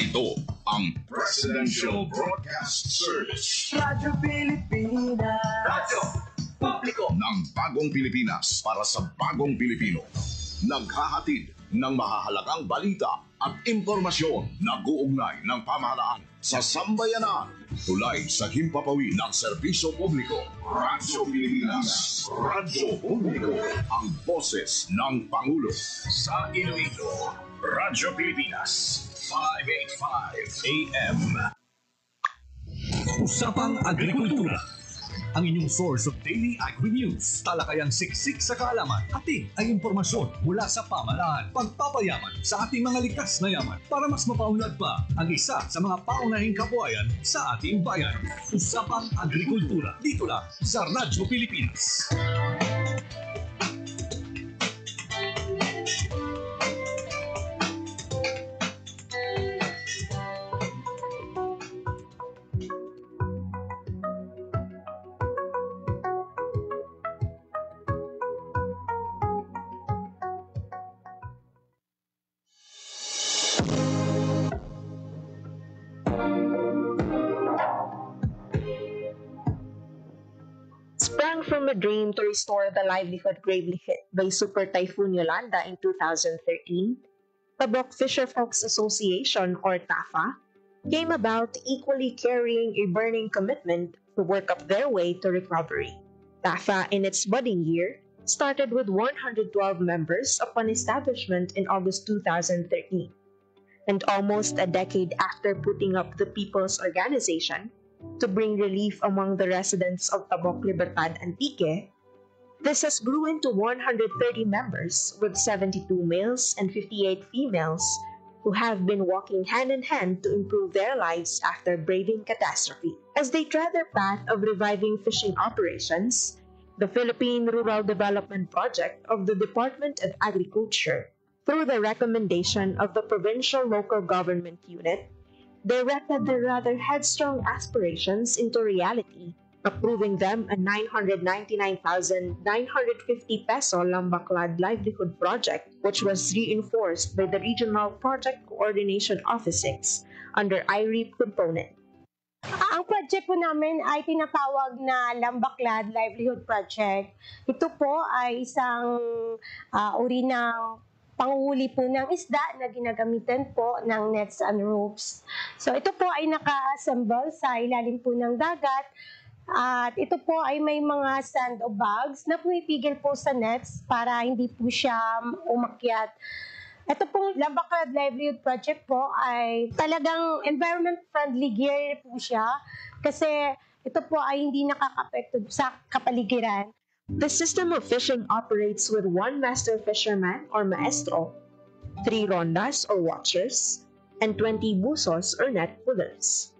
Ito ang Presidential Broadcast Service. Radyo Pilipinas. Radyo Publiko ng Bagong Pilipinas para sa Bagong Pilipino. Naghahatid ng mahahalagang balita at impormasyon na guugnay ng pamahalaan sa sambayanan. Tulay sa himpapawid ng serbisyo publiko. Radyo Pilipinas. Radyo Publiko. Ang boses ng Pangulo. Sa Iloilo, Radyo Pilipinas. 585 AM. Usapang Agrikultura. Ang inyong source of daily agri-news. Talakayang siksik sa kaalaman. Hatid ay impormasyon mula sa pamahalaan. Pagpapayaman sa ating mga likas na yaman para mas mapaunlad pa ang isa sa mga paunahing kabuhayan sa ating bayan. Usapang Agrikultura. Dito lang sa Radyo Pilipinas. Sprang from a dream to restore the livelihood gravely hit by Super Typhoon Yolanda in 2013, Tabok Fisherfolks Association, or TAFA, came about equally carrying a burning commitment to work up their way to recovery. TAFA, in its budding year, started with 112 members upon establishment in August 2013. And almost a decade after putting up the People's Organization, to bring relief among the residents of Tabok, Libertad, Antique, this has grew into 130 members with 72 males and 58 females who have been walking hand in hand to improve their lives after braving catastrophe. As they tread their path of reviving fishing operations, the Philippine Rural Development Project of the Department of Agriculture, through the recommendation of the Provincial Local Government Unit, directed their rather headstrong aspirations into reality, approving them a 999,950 peso Lambaklad livelihood project, which was reinforced by the Regional Project Coordination Office 6 under IREP component. Ang project po namin ay tinatawag na Lambaklad Livelihood Project. Ito po ay isang uri ng panguhuli po ng isda na ginagamitan po ng nets and ropes. So ito po ay naka-assemble sa ilalim po ng dagat at ito po ay may mga sand o bags na pumipigil po sa nets para hindi po siya umakyat. Ito pong Lambaklad Livelihood Project po ay talagang environment-friendly gear po siya kasi ito po ay hindi nakaka-apekto sa kapaligiran. The system of fishing operates with one master fisherman or maestro, 3 rondas or watchers, and 20 busos or net pullers.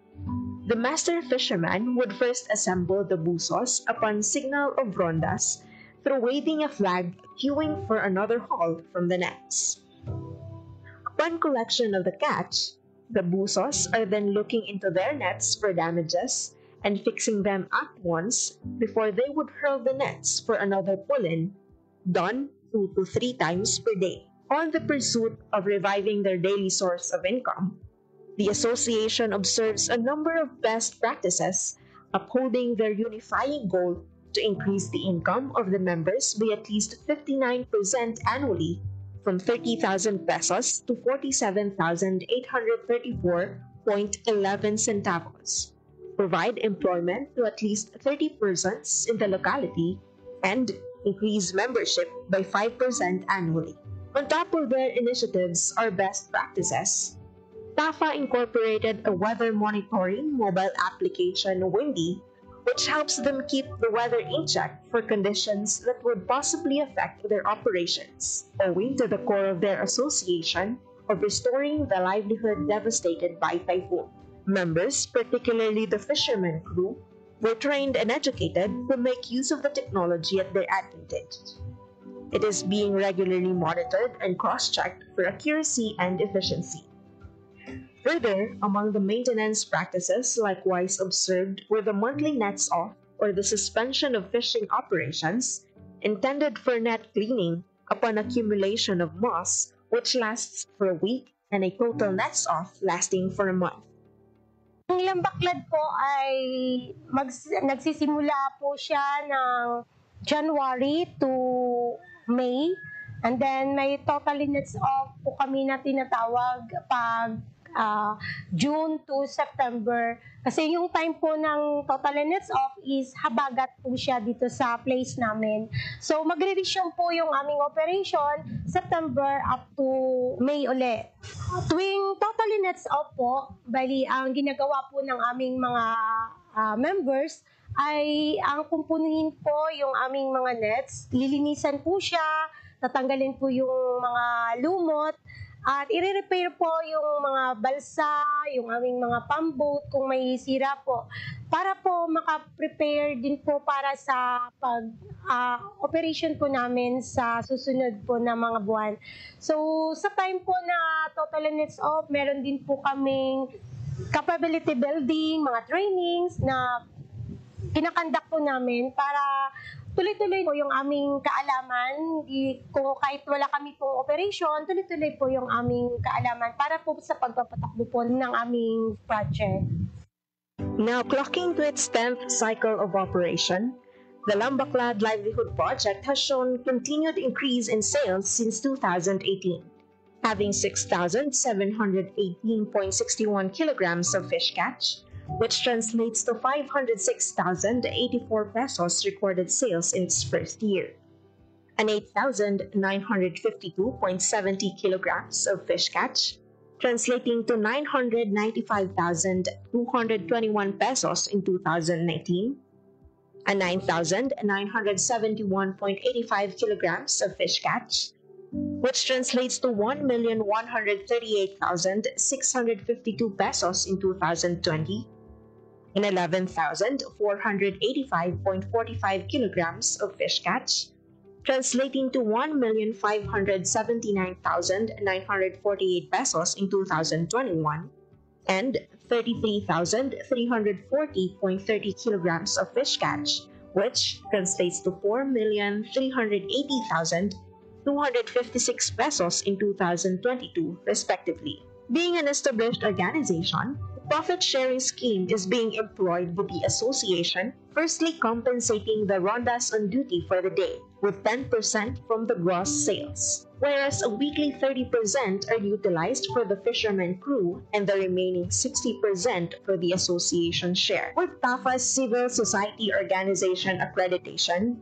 The master fisherman would first assemble the busos upon signal of rondas through waving a flag queuing for another haul from the nets. Upon collection of the catch, the busos are then looking into their nets for damages and fixing them at once before they would hurl the nets for another pull-in, done 2 to 3 times per day. On the pursuit of reviving their daily source of income, the association observes a number of best practices, upholding their unifying goal to increase the income of the members by at least 59% annually, from 30,000 pesos to 47,834.11 centavos. Provide employment to at least 30 persons in the locality, and increase membership by 5% annually. On top of their initiatives are best practices. TAFA incorporated a weather monitoring mobile application, Windy, which helps them keep the weather in check for conditions that would possibly affect their operations, owing to the core of their association of restoring the livelihood devastated by typhoon. Members, particularly the fishermen crew, were trained and educated to make use of the technology at their advantage. It is being regularly monitored and cross-checked for accuracy and efficiency. Further, among the maintenance practices likewise observed were the monthly nets off, or the suspension of fishing operations, intended for net cleaning upon accumulation of moss, which lasts for a week and a total nets off lasting for a month. Ang lambaklad po ay nagsisimula po siya ng January to May. And then may total nets off po kami na tinatawag pag June to September. Kasi yung time po ng total nets off is habagat po siya dito sa place namin. So magre-resume po yung aming operation September up to May ulit. Tuwing total nets off po, bali ang ginagawa po ng aming mga members ay ang kumpunuhin po yung aming mga nets. Lilinisan po siya, tatanggalin po yung mga lumot, at i-repair po yung mga balsa, yung aming mga pump-boat kung may sira po, para po maka-prepare din po para sa operation po namin sa susunod po na mga buwan. So sa time po na total nets off, meron din po kaming capability building, mga trainings na kinakandak po namin para tuloy-tuloy po yung aming kaalaman. Kung kahit wala kami pong operation, tuloy-tuloy po yung aming kaalaman para po sa pagpapatakbo po ng aming project. Now clocking to its 10th cycle of operation, the Lambaclad Livelihood Project has shown continued increase in sales since 2018, having 6,718.61 kilograms of fish catch, which translates to 506,084 pesos recorded sales in its first year, and 8,952.70 kilograms of fish catch, translating to 995,221 pesos in 2019, and 9,971.85 kilograms of fish catch, which translates to 1,138,652 pesos in 2020, and 11,485.45 kilograms of fish catch, translating to 1,579,948 pesos in 2021, and 33,340.30 kilograms of fish catch, which translates to 4,380,256 pesos in 2022, respectively. Being an established organization, the profit-sharing scheme is being employed with the association, firstly compensating the rondas on duty for the day, with 10% from the gross sales, whereas a weekly 30% are utilized for the fisherman crew and the remaining 60% for the association share. With TAFA's civil society organization accreditation,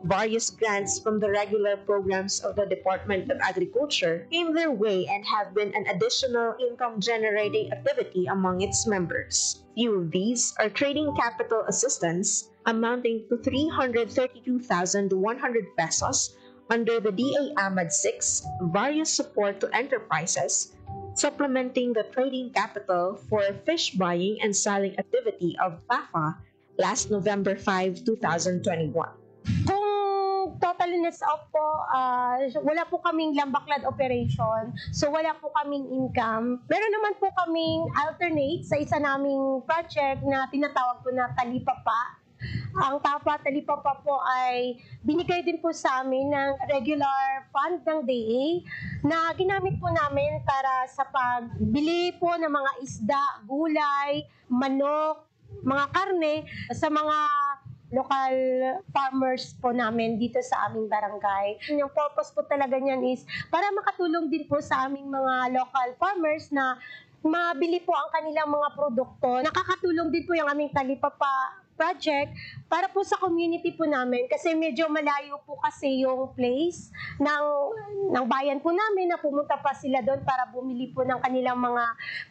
various grants from the regular programs of the Department of Agriculture came their way and have been an additional income-generating activity among its members. Few of these are trading capital assistance amounting to 332,100 pesos under the DA Ahmad 6, various support to enterprises, supplementing the trading capital for fish buying and selling activity of TAFA last November 5, 2021. Total nets off po, wala po kaming Lambaclad operation, so wala po kaming income. Meron naman po kaming alternate sa isa naming project na tinatawag po na Talipapa. Ang TAFA Talipapa po ay binigay din po sa amin ng regular fund ng DA na ginamit po namin para sa pagbili po ng mga isda, gulay, manok, mga karne sa mga local farmers po namin dito sa aming barangay. Yung purpose po talaga niyan is para makatulong din po sa aming mga local farmers na mabili po ang kanilang mga produkto. Nakakatulong din po yung aming Talipapa project para po sa community po namin kasi medyo malayo po kasi yung place ng bayan po namin na pumunta pa sila doon para bumili po ng kanilang mga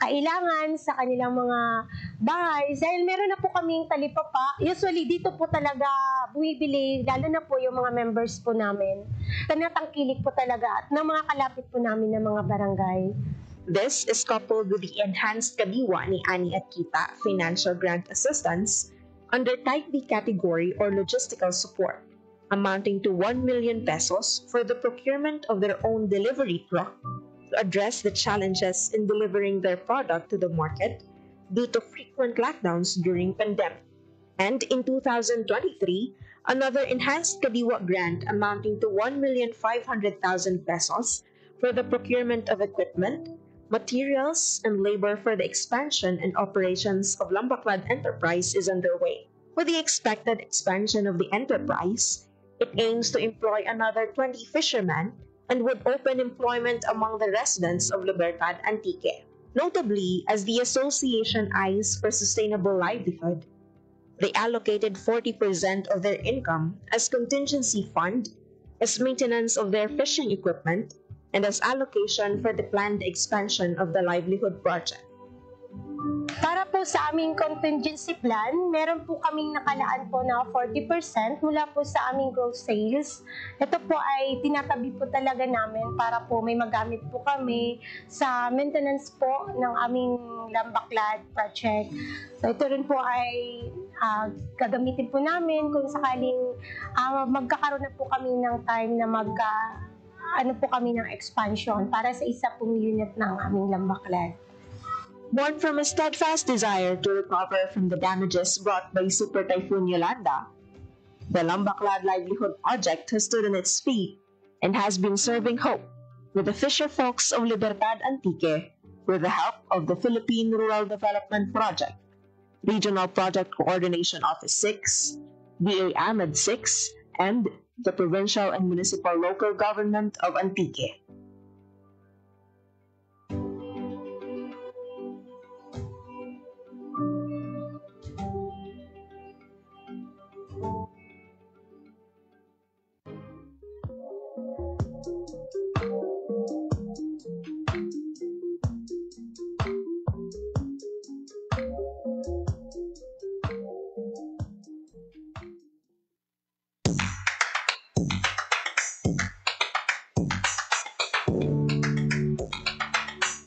kailangan sa kanilang mga bahay. Dahil meron na po kaming Talipapa, usually dito po talaga bumibili, lalo na po yung mga members po namin. Tanatangkilik po talaga at ng mga kalapit po namin ng mga barangay. This is coupled with the enhanced Kadiwa ni Ani at Kita Financial Grant Assistance under Type B category or logistical support, amounting to 1 million pesos for the procurement of their own delivery truck to address the challenges in delivering their product to the market due to frequent lockdowns during pandemic. And in 2023, another enhanced Kadiwa grant amounting to 1,500,000 pesos for the procurement of equipment, Materials and labor for the expansion and operations of Lambaclad Enterprise is underway. With the expected expansion of the enterprise, it aims to employ another 20 fishermen and would open employment among the residents of Libertad Antique. Notably, as the association eyes for sustainable livelihood, they allocated 40% of their income as contingency fund, as maintenance of their fishing equipment, and as allocation for the planned expansion of the livelihood project. Para po sa aming contingency plan, meron po kaming nakalaan po na 40% mula po sa aming gross sales. Ito po ay tinatabi po talaga namin para po may magamit po kami sa maintenance po ng aming Lambaclad project. So ito rin po ay gagamitin po namin kung sakaling magkakaroon na po kami ng time na kami ng expansion para sa isa pong unit ng aming Lambaclad. Born from a steadfast desire to recover from the damages brought by Super Typhoon Yolanda, the Lambaclad Livelihood Project has stood on its feet and has been serving hope with the fisher folks of Libertad Antique with the help of the Philippine Rural Development Project, Regional Project Coordination Office 6, DA AMAD 6, and the Provincial and Municipal Local Government of Antique.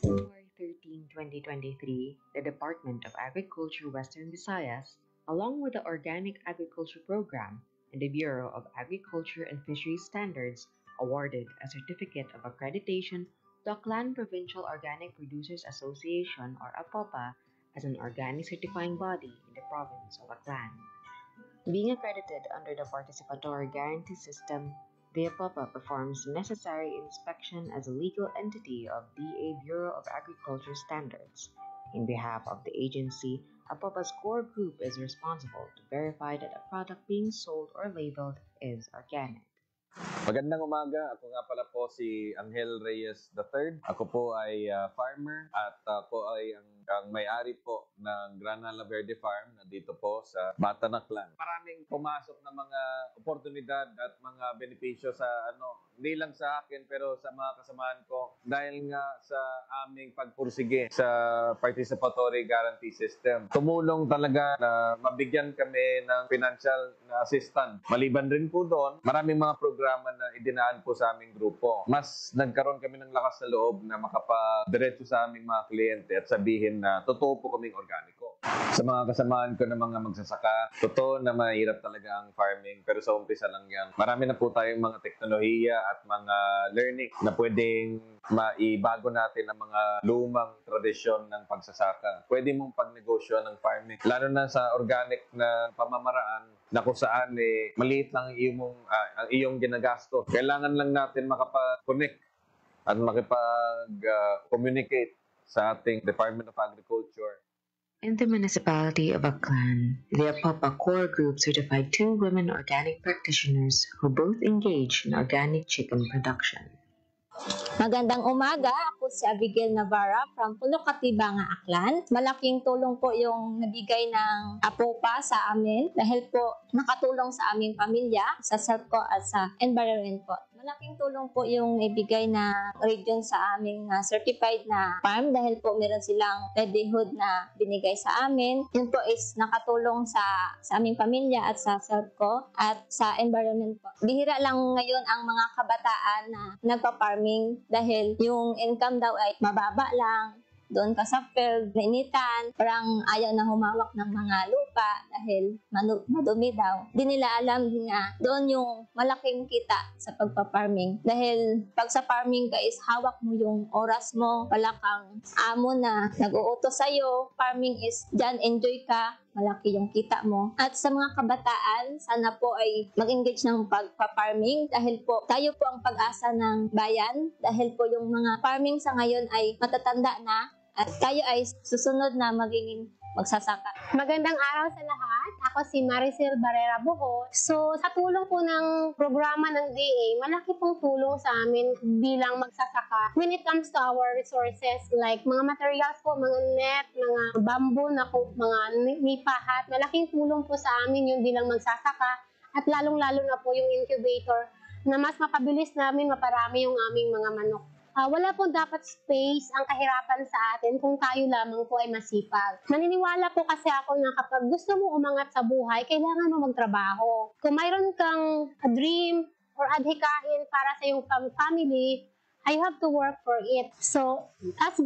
February 13, 2023, the Department of Agriculture Western Visayas, along with the Organic Agriculture Program and the Bureau of Agriculture and Fisheries Standards, awarded a certificate of accreditation to Aklan Provincial Organic Producers Association or APOPA as an organic certifying body in the province of Aklan. Being accredited under the Participatory Guarantee System, the APOPA performs necessary inspection as a legal entity of DA Bureau of Agriculture Standards. In behalf of the agency, APOPA's core group is responsible to verify that a product being sold or labeled is organic. Magandang umaga. Ako nga pala po si Angel Reyes III. Ako po ay farmer at ako ay ang may-ari po ng Granada Verde Farm na dito po sa Batanaclan. Maraming pumasok na mga oportunidad at mga benepisyo sa hindi lang sa akin pero sa mga kasamahan ko dahil nga sa aming pagpursige sa Participatory Guarantee System. Tumulong talaga na mabigyan kami ng financial assistance. Maliban rin po doon, maraming mga programa na idinaan po sa aming grupo. Mas nagkaroon kami ng lakas na loob na makapadiretso sa aming mga kliyente at sabihin na totoo po kaming organiko. Sa mga kasamahan ko ng mga magsasaka, totoo na mahirap talaga ang farming pero sa umpisa lang yan. Marami na po tayong mga teknolohiya at mga learning na pwedeng maibago natin ang mga lumang tradisyon ng pagsasaka. Pwede mong pagnegosyo ng farming. Lalo na sa organic na pamamaraan na kung saan maliit lang ang iyong ginagasto. Kailangan lang natin makapag-connect at makipag-communicate sa ating Department of Agriculture. In the municipality of Aklan, the APOPA core group certified 2 women organic practitioners who both engage in organic chicken production. Magandang umaga, ako si Abigail Navarra from Puno Katibanga, Aklan. Malaking tulong po yung nabigay ng APOPA sa amin dahil po nakatulong sa aming pamilya, sa self ko at sa environment po. Malaking tulong po yung ibigay na region sa aming certified na farm dahil po meron silang livelihood na binigay sa amin. Yun po is nakatulong sa aming pamilya at sa self ko at sa environment po. Bihira lang ngayon ang mga kabataan na nagpa-farming dahil yung income daw ay mababa lang. Doon ka sa field, nainitan, parang ayaw na humawak ng mga lupa dahil madumi daw. Di nila alam na doon yung malaking kita sa pagpa-farming. Dahil pag sa farming ka is hawak mo yung oras mo, wala kang amo na nag-uutos sa'yo. Farming is dyan, enjoy ka. malaki yung kita mo. At sa mga kabataan, sana po ay mag-engage ng pagpa-farming dahil po tayo po ang pag-asa ng bayan, dahil po yung mga farming sa ngayon ay matatanda na at tayo ay susunod na magiging magsasaka. Magandang araw sa lahat. Ako si Maricel Barrera Buhos. So, sa tulong po ng programa ng DA, malaki pong tulong sa amin bilang magsasaka when it comes to our resources like mga materials po, mga net, mga bamboo, mga nipahat. Malaking tulong po sa amin yung bilang magsasaka at lalong-lalo na po yung incubator na mas mapabilis namin maparami yung aming mga manok. Wala po dapat space ang kahirapan sa atin kung tayo lamang po ay masipag. Naniniwala po kasi ako na kapag gusto mo umangat sa buhay, kailangan mo magtrabaho. Kung mayroon kang dream or adhikain para sa iyong family, I have to work for it. So, as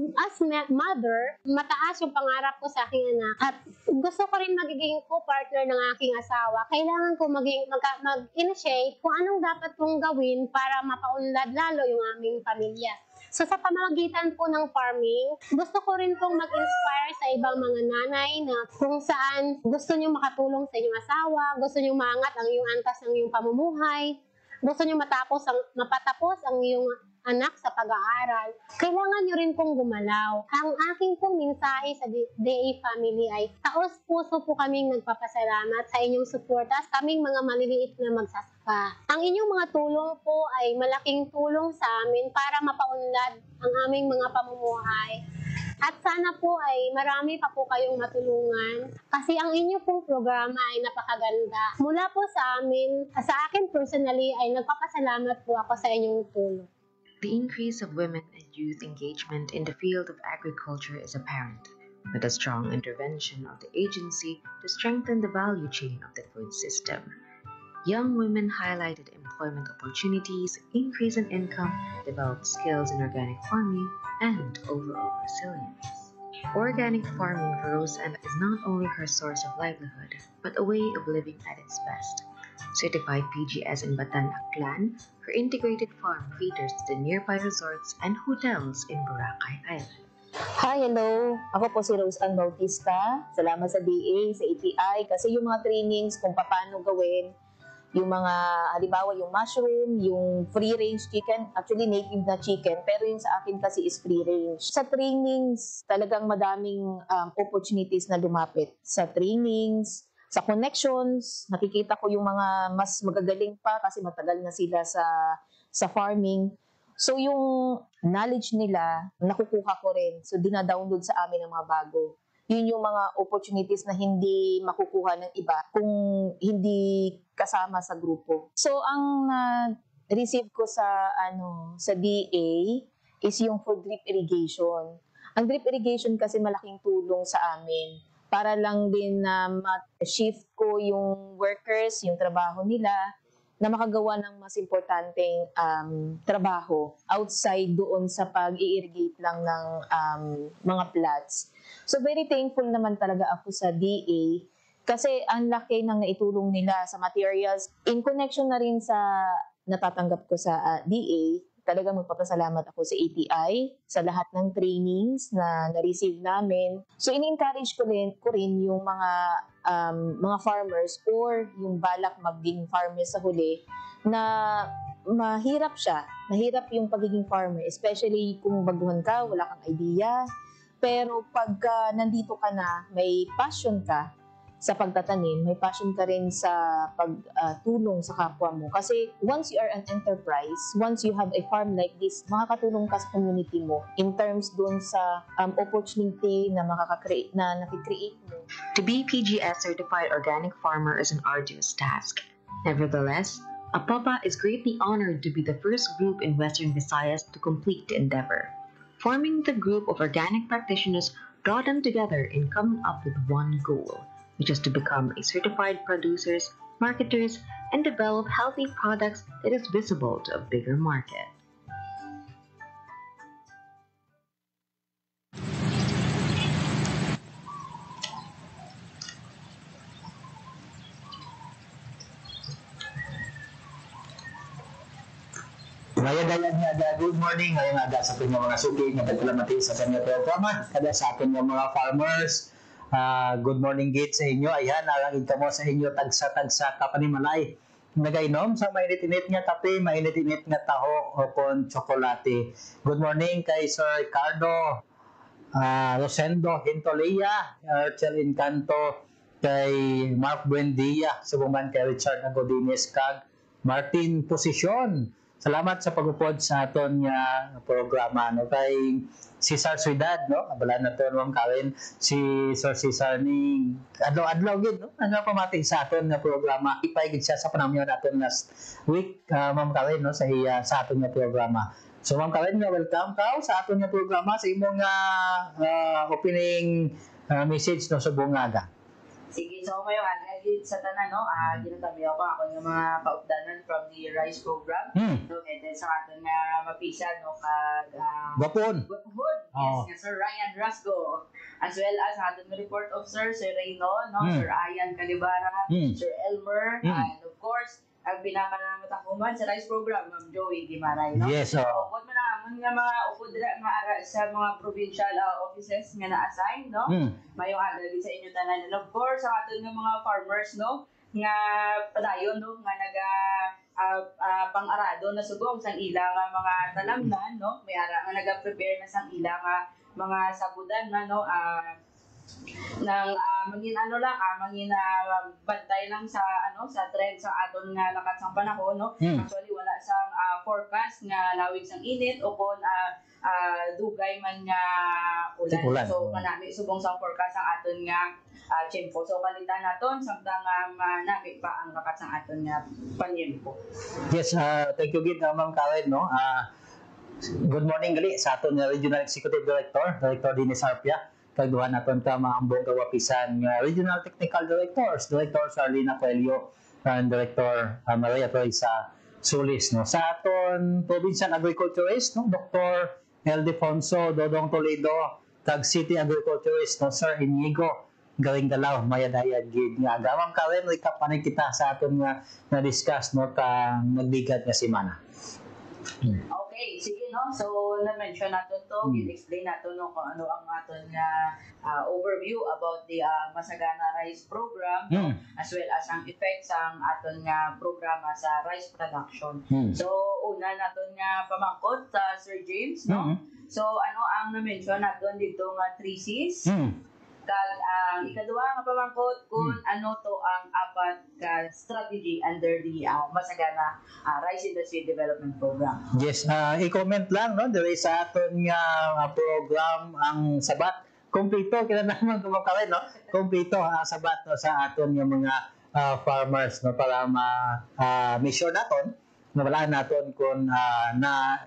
mother, mataas yung pangarap ko sa aking anak. At gusto ko rin magiging co-partner ng aking asawa. Kailangan ko mag-initiate kung anong dapat kong gawin para mapaunlad lalo yung aming pamilya. So, sa pamamagitan po ng farming, gusto ko rin pong mag-inspire sa ibang mga nanay na kung saan gusto nyo makatulong sa inyong asawa, gusto nyo maangat ang iyong antas ng iyong pamumuhay, gusto nyo mapatapos ang iyong anak sa pag-aaral, kailangan nyo rin pong gumalaw. Ang aking pong mensahe sa DA family ay taos-puso po kaming nagpapasalamat sa inyong suporta sa kaming mga maliliit na magsasaka. Ang inyong mga tulong po ay malaking tulong sa amin para mapaunlad ang aming mga pamumuhay. At sana po ay marami pa po kayong matulungan kasi ang inyo pong programa ay napakaganda. Mula po sa akin personally ay nagpapasalamat po ako sa inyong tulong. The increase of women and youth engagement in the field of agriculture is apparent, with a strong intervention of the agency to strengthen the value chain of the food system. Young women highlighted employment opportunities, increase in income, developed skills in organic farming, and overall resilience. Organic farming for Roseanne is not only her source of livelihood, but a way of living at its best. Certified PGS in Batan Aklan, her integrated farm caters to the nearby resorts and hotels in Boracay Island. Hi, hello. Ako po si Roseanne Bautista. Salamat sa DA, sa ATI, kasi yung mga trainings kung paano gawin, yung mga, halimbawa yung mushroom, yung free-range chicken, actually native na chicken, pero yung sa akin kasi is free-range. Sa trainings, talagang madaming opportunities na lumapit. Sa trainings, sa connections, nakikita ko yung mga mas magagaling pa kasi matagal na sila sa farming. So yung knowledge nila, nakukuha ko rin. So dina-download sa amin ang mga bago. Yun yung mga opportunities na hindi makukuha ng iba kung hindi kasama sa grupo. So ang receive ko sa DA is yung for drip irrigation. Ang drip irrigation kasi malaking tulong sa amin para lang din na ma-shift ko yung workers, yung trabaho nila, na makagawa ng mas importanteng trabaho outside doon sa pag-i-irrigate lang ng mga plots. So very thankful naman talaga ako sa DA kasi ang laki ng naitulong nila sa materials. In connection na rin sa natatanggap ko sa DA, talagang magpapasalamat ako sa ATI, sa lahat ng trainings na na-receive namin. So, in-encourage ko rin yung mga farmers or yung balak maging farmers sa huli na mahirap siya. Mahirap yung pagiging farmer, especially kung baguhan ka, wala kang idea. Pero pagka nandito ka na, may passion ka sa pagtatanim, may passion ka rin sa pagtulong sa kapwa mo. Kasi once you are an enterprise, once you have a farm like this, makakatulong ka sa community mo in terms dun sa opportunity na nakikreate mo. To be PGS certified organic farmer is an arduous task. Nevertheless, APAPA is greatly honored to be the first group in Western Visayas to complete the endeavor. Forming the group of organic practitioners brought them together in coming up with one goal, which is to become a certified producers, marketers, and develop healthy products that is visible to a bigger market. Good morning. Ngayon nga sa akin mga suki, nagkalamati sa kanya programa, kada sa akin mga farmers, Good morning gid sa inyo. Ayan, narangid ka mo sa inyo tagsa-tagsa ka panimalay. Nagainom sa mainit-init nga kape, mainit-init nga taho o kon tsokolate. Good morning kay Sir Ricardo Rosendo Hintolia, Archel Encanto, kay Mark Buendia, subuman kay Richard Agodines kag Martin Posisyon. Salamat sa pagupod sa aton nga programa no kay Cesar Suidad no abala na to ma'am Karen si Sir Cesar ni adlaw gid no ano pamati sa aton nga programa ipay gid siya sa panahon naton last week ma'am Karen no sa aton nga programa. So ma'am Karen nga welcome ka sa aton nga programa sa imong opening message no sa bungaga. Sige, so may agad sa tanan, no? Ginatabi ako ng mga kaupdanan from the RISE program. So, and then sa atin nga mapisan, no? Gwapon. Yes, nga Sir Ryan Rasgo. As well as atin report officer, Sir Reyno, no? Sir Ian Calibara, Sir Elmer, and of course, ang pinakamatakuman sa RISE program, Ma'am Joey Guimaray, no? Yes, So, what mo na nga mga upudra nga sa mga provincial offices nga na-assign, no? Mayong agad sa inyo tanan. And of course, ang aton nga mga farmers, no? Nga padayon, no? Nga pang-arado na sugong sang ilang mga talamnan, no? May ara nga naga-prepare na sang ilang mga sabudan na, no? Nang mangin mangin bantay lang sa trend sa aton nga lakat sang panahon no. Actually wala sang forecast nga lawig sang init o kon dugay man nga ulan. So manami subong sang forecast ang aton nga tiempo. So balitan naton samtang manami pa ang lakat sang aton nga panyempo. Yes, thank you gid Ma'am Karen no. Good morning gali sa aton nga Regional Executive Director Dennis Arpia. Kagduhan naton ka maambong kawapisan nga Regional Technical Director Arlina Coelho and Director Maria Teresa Solis no sa aton Provincial Agriculturist no Dr. Eldefonso Dodong Toledo kag City Agriculturist no Sir Inigo Galing Galaw mayadayad gid nga gamam Karen recap pa kita sa aton nga na-discuss no ka nagbigat nga semana. Okay, sige no. So na-mention natin to, gin-explain natin no kung ano ang aton nga overview about the Masagana Rice Program no? As well as ang effects ang aton nga programa sa rice production. So una naton nga pamangkot Sir James no. So ano ang na-mention natin dito nga 3 Cs. Kag ang ikaduha nga pamangkot kung ano to ang apat ka strategy under the Masagana Rice Industry Development Program. Yes, i-comment lang no diri sa aton nga program ang sabat kompleto kila naman kumakawin no kompleto sabat no, sa aton nga mga farmers no para make sure naton na wala naton kung na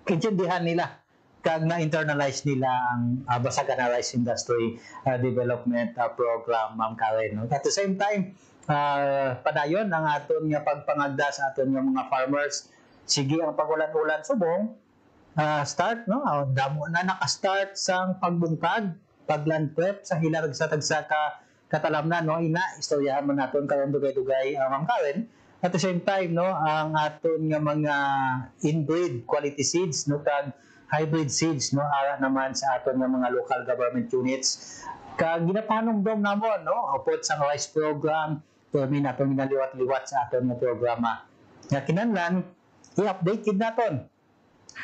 intindihan nila kag na-internalize nila ang Masagana Rice Industry Development Program, Ma'am Karen. No? At the same time, padayon ang aton nga pagpangagda sa aton nga mga farmers. Sige ang pagulan-ulan subong, start, no? Damo na naka-start sang pagbungkag, pagland prep sa hilarag sa tagsa katalamnan, no? Istoryahan mo naton karon dugay-dugay, Ma'am Karen. At the same time, no, ang aton nga mga inbreed quality seeds, no, kag hybrid seeds no ara naman sa aton nga mga local government units kag ginapanumdom namon no upod sa rice program permi naton ginaliwat-liwat sa aton nga programa nga kinahanglan i-update kid naton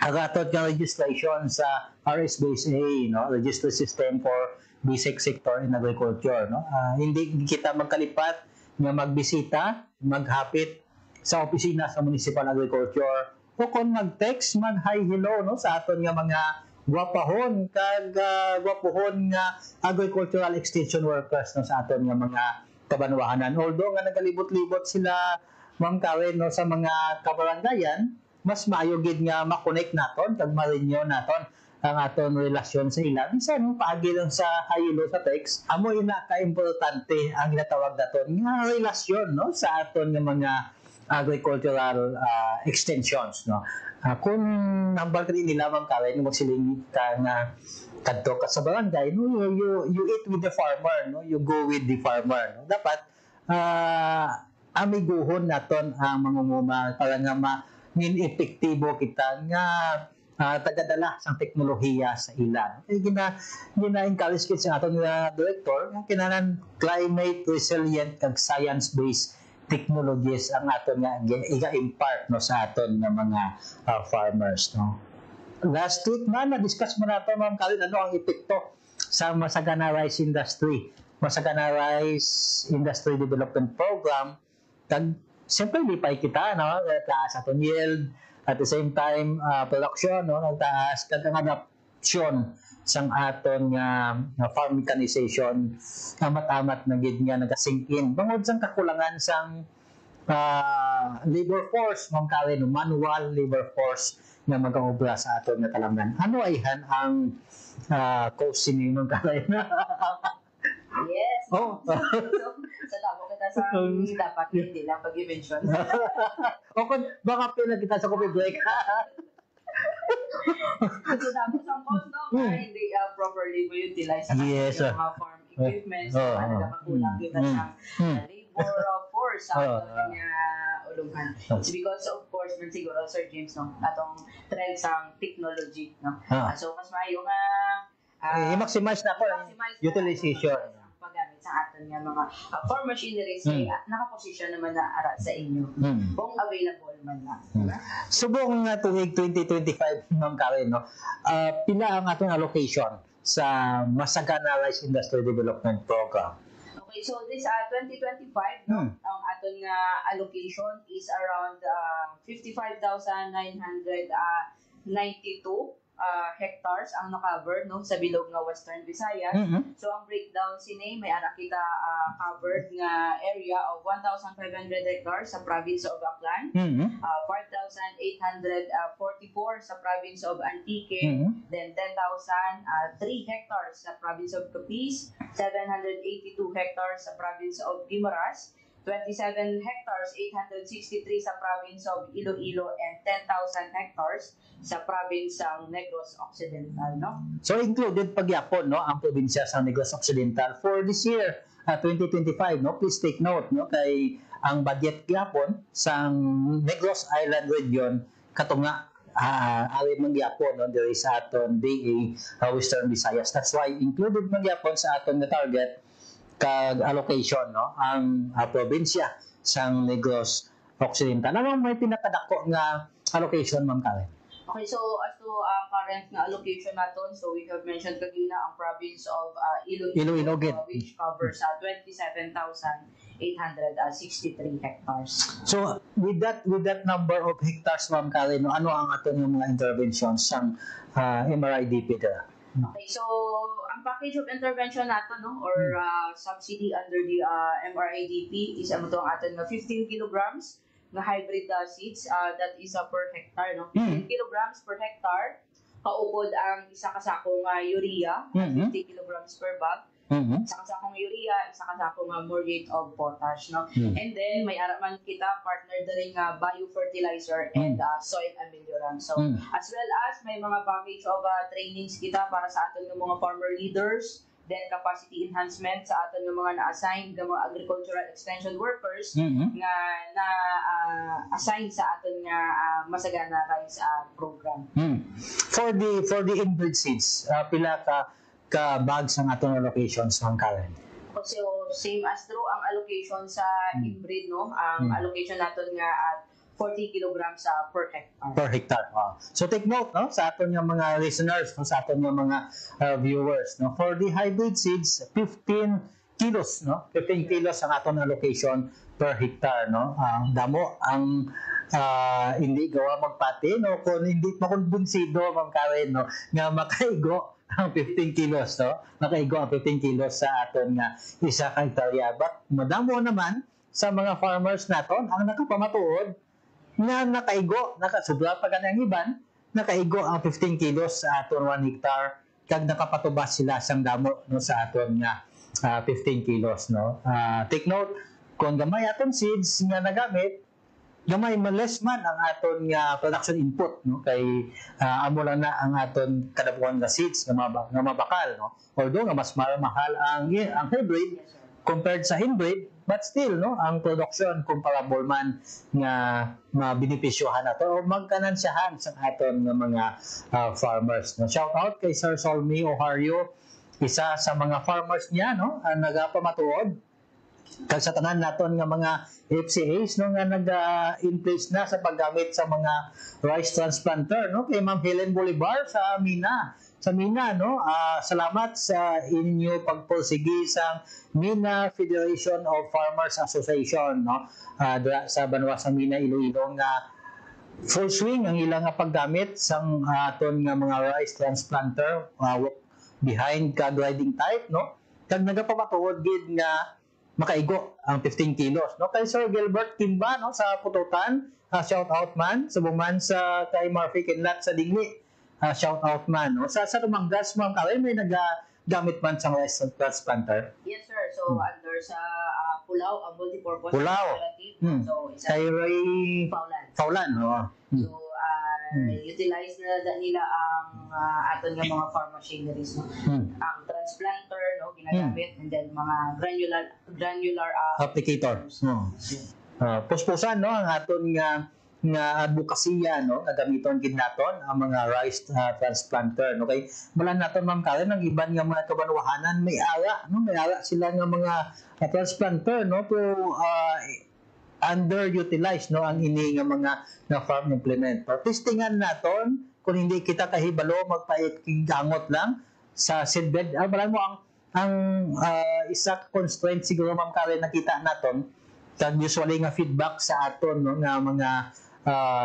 ang aton nga registration sa RSBSA no Register System for Basic Sector in Agriculture no hindi kita magkalipat nga magbisita maghapit sa opisina sa Municipal Agriculture o kung mag-text, mag-hi, hello no, sa aton nga mga gwapahon kag gwapohon nga agricultural extension workers no, sa aton nga mga kabanwahanan. Although nga nagalibot-libot sila Ma'am Karen no, sa mga kabarangayan, mas maayo gid nga ma-connect naton kag ma-renew naton ang aton relasyon sa ila. Minsan paagi lang sa hi, hello sa text, amo ina ka importante ang ginatawag naton nga relasyon no, sa aton nga mga agricultural extensions no kung nambal ka din nila Ma'am Karen magsiling ka nga kadto ka sa barangay no you eat with the farmer no you go with the farmer no dapat amiguhon naton ang mangunguma para nga epektibo kita nga tagadala sa teknolohiya sa ilan. Kaya gina-encourage kit sa aton nga director nga kinanan climate resilient kag science-based technologies ang aton nga iga-impart no sa aton nga mga farmers no. Last week man na-discuss mo nato Ma'am Karen ano ang epekto sa Masagana Rice Industry. Masagana Rice Industry Development Program kag siyempre lipay kita no taas aton yield at the same time production no nagtaas kag ang adoption sang aton nga farm mechanization amat-amat na gid nga nagasink in bangod sang kakulangan sang labor force Ma'am Karen manual labor force nga mag-obra sa aton nga talamnan. Ano ay ang cause ni Ma'am Karen? Yes. Oh. Sa damo kita sa dapat hindi lang pag-mention. O kung baka pila kita sa coffee break. So damo sa cost no, hindi properly mo utilize sa mga farm equipment. So nakakulang kita sa labor force sa ulungan. It's because of course man siguro Sir James no atong trend sa technology no. So mas maayo nga i-maximize na po utilization paggamit sa aton nga mga farm machinery nakaposisyon naman na ara sa inyo kung available man na. Subong nga tuig 2025 Ma'am Karen no. Pila ang atong allocation sa Masagana Rice Industry Development Program? Okay, so this 2025 no, ang aton nga allocation is around 55,992 hectares ang na-cover no sa bilog nga Western Visayas. So ang breakdown sini may ara kita covered nga area of 1,500 hectares sa province of Aklan, 4,844 sa province of Antique, then 10,003 hectares sa province of Capiz, 782 hectares sa province of Guimaras, 27 hectares, 863 sa province of Iloilo, and 10,000 hectares sa province ng Negros Occidental, no? So included pagyapon no ang probinsya sa Negros Occidental for this year 2025 no. Please take note no kay ang budget gyapon sa Negros Island region katunga ari man gyapon no diri sa aton DA Western Visayas. That's why included man gyapon sa aton nga target kag allocation no ang probinsya sang Negros Occidental. Ano may pinakadako nga allocation Ma'am Karen? Okay, so as to current na allocation naton, so we have mentioned kanina ang province of Iloilo which covers 27,863 hectares. So with that number of hectares Ma'am Karen, ano ang aton yung mga interventions sang MRIDP there? Okay, so ang package of intervention nato no or subsidy under the MRIDP is ang aton nga 15 kilograms nga hybrid seeds that is per hectare no. 15 kilograms per hectare kaupod ang isa ka sakong urea 50 kilograms per bag. Isa ka sakong urea, isa ka sakong muriate of potash no. And then may araman kita partner diri nga biofertilizer and soil ameliorant. So as well as may mga package of trainings kita para sa aton nga mga farmer leaders, then capacity enhancement sa aton nga mga na-assign nga mga agricultural extension workers nga na-assign sa aton nga Masagana Rice program. For the inbred seeds, pila ka bags ang aton allocations Ma'am Karen? So same as through ang allocation sa inbreed no, ang allocation naton nga at 40 kilograms per hectare. Per hectare. So take note no sa aton nga mga listeners, no, sa aton nga mga viewers no. For the hybrid seeds, 15 kilos no. 15 kilos ang aton allocation per hectare no. Damo ang hindi gawa magpati no kung hindi makonbunsido Ma'am Karen no nga makaigo ang 15 kilos no. Makaigo ang 15 kilos sa aton nga isa ka hektarya. But madamo naman sa mga farmers naton ang nakapamatuod na nakaigo, nakasubra pa ganang iban, nakaigo ang 15 kilos sa aton 1 hectare kag nakapatubas sila sang damo no sa aton nga 15 kilos no. Take note kung gamay aton seeds nga nagamit, gamay less man ang aton nga production input no kay amo lang na ang aton kadabuan nga seeds nga mabakal no. Although nga mas mahal ang hybrid compared sa inbreed, but still no ang production comparable man nga mabenepisyohan nato o magkanansyahan sa aton nga mga farmers. No, shout out kay Sir Solmi Ohario, isa sa mga farmers niya no ang nagapamatuod kag sa tanan naton nga mga FCAs no nga nag in place na sa paggamit sa mga rice transplanter no kay Ma'am Helen Bolivar sa Mina no, salamat sa inyo pagpursige sa Mina Federation of Farmers Association no, sa Banwa sa Mina Iloilo nga full swing ang ilang nga paggamit sang aton nga mga rice transplanter behind kag riding type no, kag nagapamatuod gid nga makaigo ang 15 kilos no kay Sir Gilbert Kimba no sa Pututan, shout out man subong man sa kay Murphy Kinlat sa Dingli. Shout out man no sa Lumanggas Ma'am Karen may nagagamit man sa rice transplanter. Yes sir, so under sa Pulao ang multipurpose Pulao. So kay Ray Faulan no. So utilize na nila ang aton nga mga farm machineries no. Ang transplanter no ginagamit and then mga granular applicators no. Puspusan no ang aton nga advokasya no gagamiton gid naton ang mga rice transplanter no kay wala naton Ma'am Karen ang iban nga mga kabanwahanan may ara sila nga mga transplanter no to underutilized no ang ini nga mga na farm implement. Testingan naton kung hindi kita kahibalo magpaigangot lang sa seedbed. Alam mo ang isa constraint siguro Ma'am Karen nakita naton kag usually nga feedback sa aton no nga mga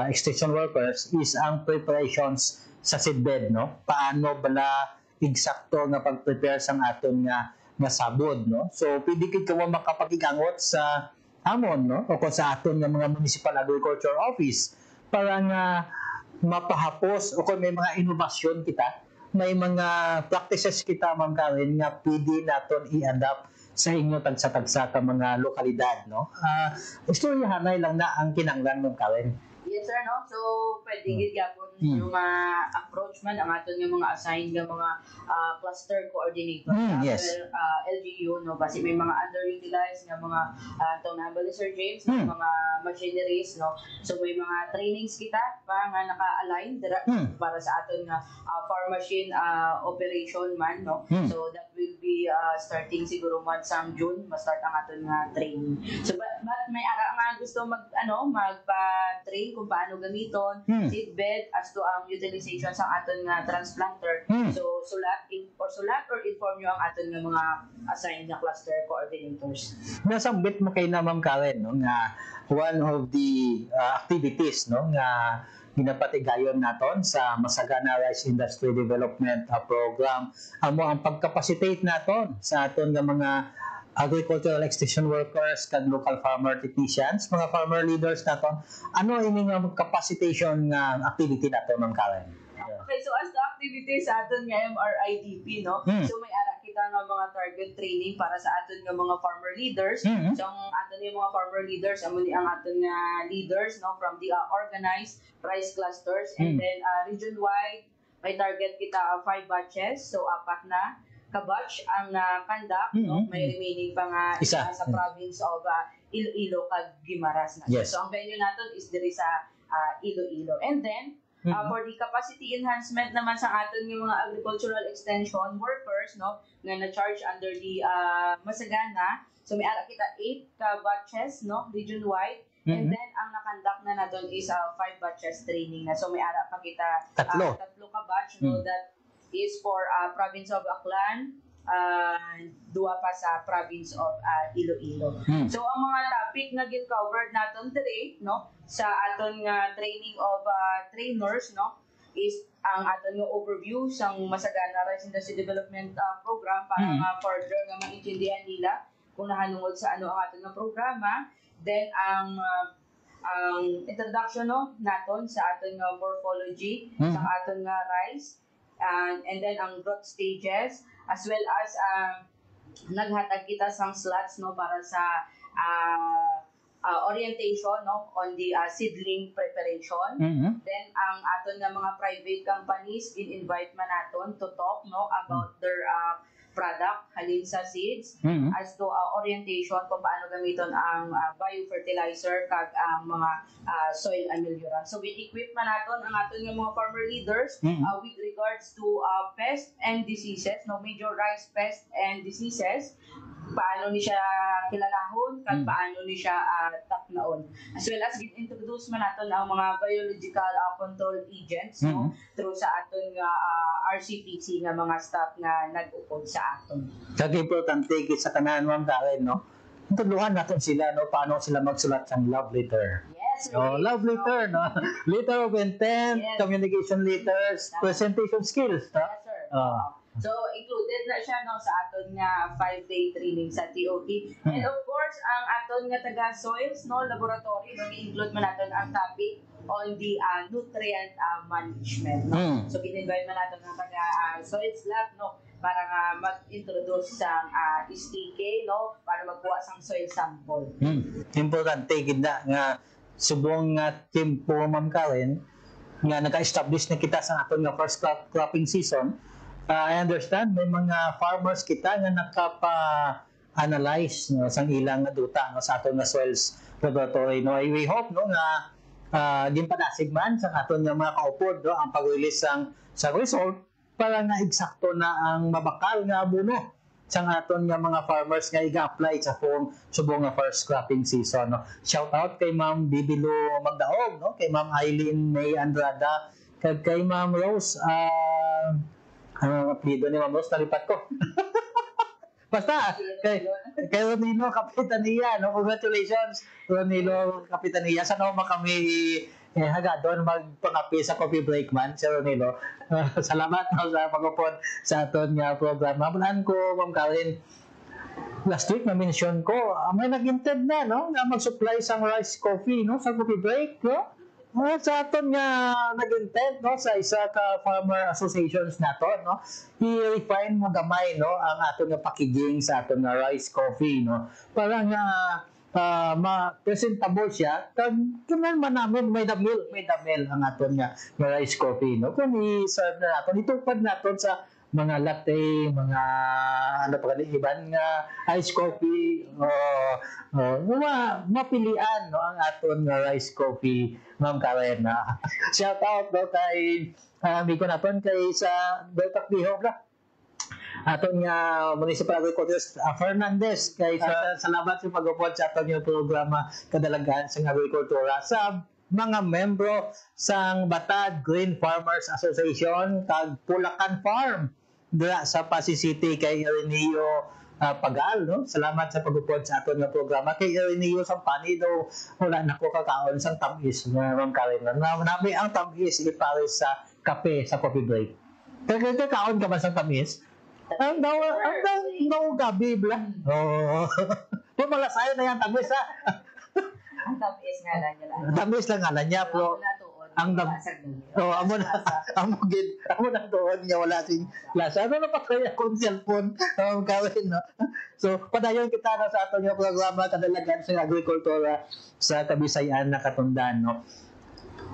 extension workers is ang preparations sa seedbed no paano bala eksakto nga pag-prepare sang aton nga sabod no so pwede kid ka makapagigangot sa amon no o sa aton nga mga municipal agriculture office para nga mapahapos o kung may mga inobasyon kita may mga practices kita Ma'am Karen nga pwede naton i-adapt sa inyo tagsa-tagsa ka mga lokalidad no istoryahanay lang na ang kinanglan Ma'am Karen. Yes sir no so pwede gid gyapon yung approach man ang aton nga mga assigned nga mga cluster coordinator yes. LGU no basi may mga underutilized nga mga tawag ni Sir James mga machineries no so may mga trainings kita pa nga naka-align para sa aton nga farm machine operation man no so that will be starting siguro month sa June ma-start ang aton nga training so but may ara nga gusto magpa-train kung paano gamiton seedbed as to ang utilization sa aton nga transplanter so sulat or inform nyo ang aton nga mga assigned na cluster coordinators. Nasambit mo kay na Ma'am Karen no nga one of the activities no nga ginapatigayon naton sa Masagana Rice Industry Development Program amo ang pagcapacitate naton sa aton nga mga agricultural extension workers kag local farmer technicians, mga farmer leaders naton. Ano ini nga capacitation nga activity nato Ma'am Karen? Okay, so as the activity sa aton nga MRIDP no. So may ara kita nga mga target training para sa aton nga mga farmer leaders. So ang aton nga mga farmer leaders amo ni ang aton nga leaders no from the organized rice clusters and then region-wide may target kita 5 batches so 4 na ka-batch ang conduct no may remaining pa nga isa sa province of Iloilo kag Guimaras na. Yes. So ang venue naton is diri sa Iloilo and then for the capacity enhancement naman sa aton ng mga agricultural extension workers no nga na-charge under the Masagana so may ara kita 8 ka-batches no region-wide and then ang nakandak na naton is 5 batches training na so may ara pa kita tatlo ka batch no that is for province of Aklan, duwa pa sa province of Iloilo. So ang mga topic nga gin-covered naton today no sa aton nga training of trainers no is ang aton nga overview sang Masagana Rice Industry Development Program para nga further nga maintindihan nila kung nahanungod sa ano ang aton nga programa. Then ang introduction no naton sa aton nga morphology sa aton nga rice and then ang growth stages as well as naghatag kita sang slots no para sa orientation no on the seedling preparation. Then ang aton nga mga private companies in-invite man naton to talk no about their product halin sa seeds as to orientation kung paano gamiton ang biofertilizer kag ang mga soil ameliorant. So we equip man naton ang aton nga mga farmer leaders with regards to pest and diseases, no, major rice pest and diseases, paano ni siya kilalahon kag paano ni siya taknaon, as well as introduce man naton ang mga biological control agents, no, through sa aton nga RCPC nga mga staff nga nag-upod sa aton. Kag importante gid sa tanan Ma'am Karen, no, tutulungan natin sila, no, paano sila magsulat ng love letter. Yes, love letter, no, letter of intent, communication letters, presentation skills, no? Yes, sir. So, included na siya, no, sa aton nga 5-day training sa TOT. And of course, ang aton nga taga-soils, no, laboratory, no, i-include man natin ang topic on the nutrient management, no? So, in-invite man natin ang taga-soils lab, no, para nga mag-introduce sa STK, no, para magbuwa sang soil sample. Importante gina nga subong nga team po Ma'am Karen nga naka-establish na kita sa aton nga first cropping season. I understand may mga farmers kita nga nakapa-analyze, no, sang ilang duta, no, sa aton nga soils laboratory, no. We hope, no, nga ginpadasig man sa aton nga mga kaupod, no, ang pag-release sa result para nga eksakto na ang mabakal nga abono sa aton nga mga farmers nga iga-apply sa subong nga first cropping season, no. Shout out kay Ma'am Bibilo Magdaog, no, kay Ma'am Eileen May Andrada, kay Ma'am Rose ano ang apelido ni Ma'am Rose, nalipat ko. Basta, kay Ronilo Kapitania, no? Congratulations, Ronilo Kapitania. Sana mo kami hagadon magpangapi sa coffee break man, si Ronilo. Salamat, no, sa pag-upod sa aton nga program. Mabulan ko, Ma'am Karen, last week na-mention ko, may nag-inted na, no, na mag-supply sang rice coffee, no, sa coffee break, no? Sa aton nga nag-intent, no, sa isa ka farmer associations nato, no, i-refine mo gamay, no, ang aton nga packaging sa aton nga rice coffee, no, para nga ma-presentable siya kag kunan man namin may damil ang aton nga rice coffee, no, kung i-serve na naton, itupad naton sa mga latte, mga ano pa kanil iban nga ice coffee, mapilian, no, ang aton nga rice coffee, Ma'am Karen. Shout out, no, kay amigo naton kay sa Beltac Bihog na aton nga Municipal Agriculture Fernandez, kay salamat sa pag-upod sa aton nga programa kadalagan sa agrikultura sa mga membro sang Batad Green Farmers Association kag Pulacan Farm dira sa Pasig City, kay Ireneo Pagal, no. Salamat sa pag-upod sa aton nga programa. Kay Ireneo Sampani daw wala nako kakaon sang tamis nga Ma'am Karen. Nabi ang tamis ipares sa kape sa coffee break. Kaya kaon ka ba sang tamis? Ang daw gabi bla. Pumalasayo na yung tamis, ha. Ang tamis nga lang niya. Tamis lang nga lang niya, pero ang amo na doon niya wala sing lasa. Ano na pa kaya kung cellphone gawin, no? So, padayon kita na sa aton nga programa kadalagan sa agrikultura sa Kabisayan na Katundan, no.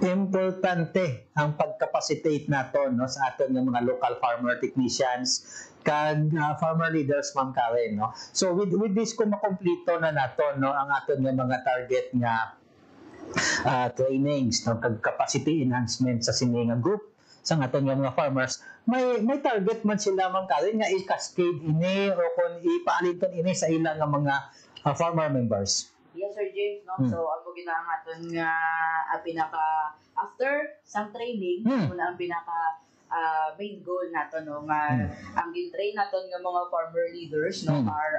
Importante ang pagcapacitate naton, no, sa aton nga mga local farmer technicians kag farmer leaders, Ma'am Karen, no. So with this kung makompleto na naton, no, ang aton nga mga target nga trainings, no, kag capacity enhancement sa siningang group sa aton nga mga farmers, may target man sila, Ma'am Karen, nga i-cascade ini o kung ipaalinton ini sa ilang nga mga farmer members. Yes, Sir James, no? So, ako ginang aton nga pinaka after some training, muna ang pinaka main goal nato, no, nga ang gin-train naton nga mga farmer leaders, no, are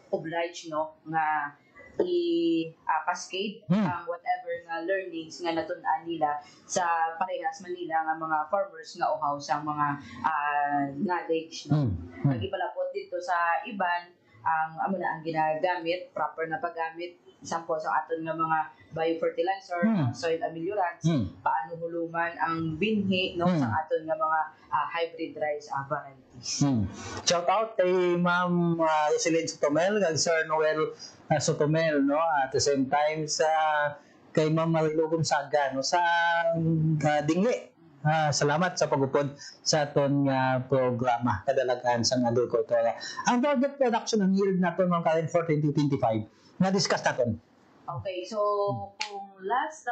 obliged, no, nga i-cascade ang whatever nga learnings nga natun-an nila sa parehas man nila nga mga farmers nga uhaw sa mga knowledge, no. Nagipalapot dito sa iban ang amo na ang ginagamit, proper na paggamit, example sa aton nga mga biofertilizer, soil ameliorants, paano huluman ang binhi, no, sa aton nga mga hybrid rice varieties. Shout out kay Ma'am Roselyn Sotomel kag Sir Noel Sotomel, no, at the same time sa kay Ma'am Marilu Gonzaga, no, sa Dingli, salamat sa pagupod sa aton nga programa kadalagan sa agrikultura. Ang target production ng yield naton mga Karen for 2025 na-discuss naton. Okay, so kung last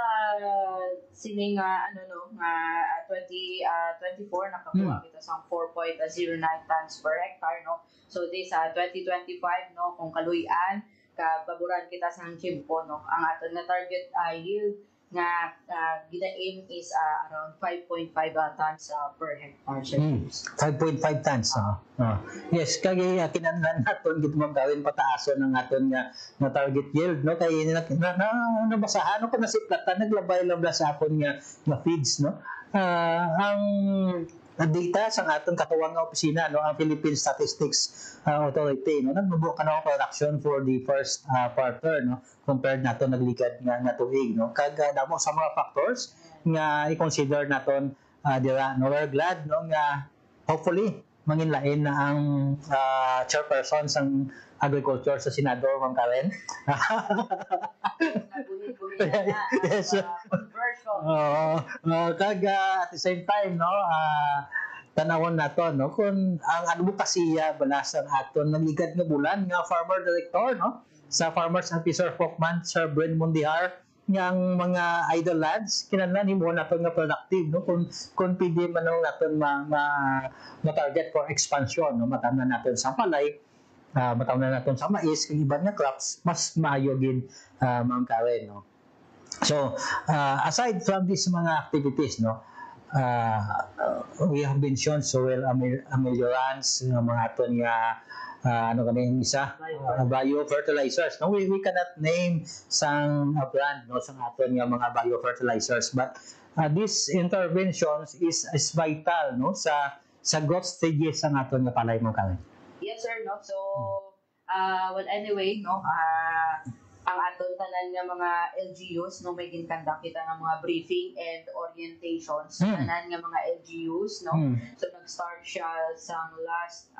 sining 2024 nakakuha kita sa 4.09 tons per hectare, no. So this 2025, no, kung kaluyan kababuran kita sa chimpo, no, ang aton nga target yield nga gina-aim is around 5.5 tons per hectare. 5.5 tons. Yes, kaya kinahanglan naton gid mong gawin pataason ang aton nga target yield, no, kay nabasahan ko na si Plata naglabay-labla sa akon nga feeds, no. Ang data sa atong katuwang nga opisina, no, ang Philippine Statistics Authority, no, nagbubo ka na production for the first quarter, no, compared nato naglikad nga tuig, no, kag damo sa mga factors nga i-consider naton dira, no. We're glad, no, nga hopefully manginlain na ang chairperson sang agriculture sa Senado, Ma'am Karen. Yes. Kag at the same time, no, tanawon nato, no, kung ang advokasya balasang aton nagligad nga bulan nga farmer director, no, sa Farmers Officer Folkman, Sir Bren Mundihar, yang mga idol lads kinahanglan himo naton nga productive, no, kung pwede man naton ma-target for expansion, no, matamnan naton sa palay, matamnan naton sa mais kag iban nga crops mas maayo gid, Ma'am Karen, no. So aside from these mga activities, no, we have been shown so well ameliorance ng mga aton nga biofertilizers, no. We cannot name sang brand, no, sang aton nga mga biofertilizers, but these interventions is vital, no, sa growth stages sang aton nga palay, mo Karen. Yes sir, no. So well anyway, no, ang aton tanan nga mga LGUs, no, may ginconduct kita nga mga briefing and orientations tanan nga mga LGUs, no. So nag-start siya sa last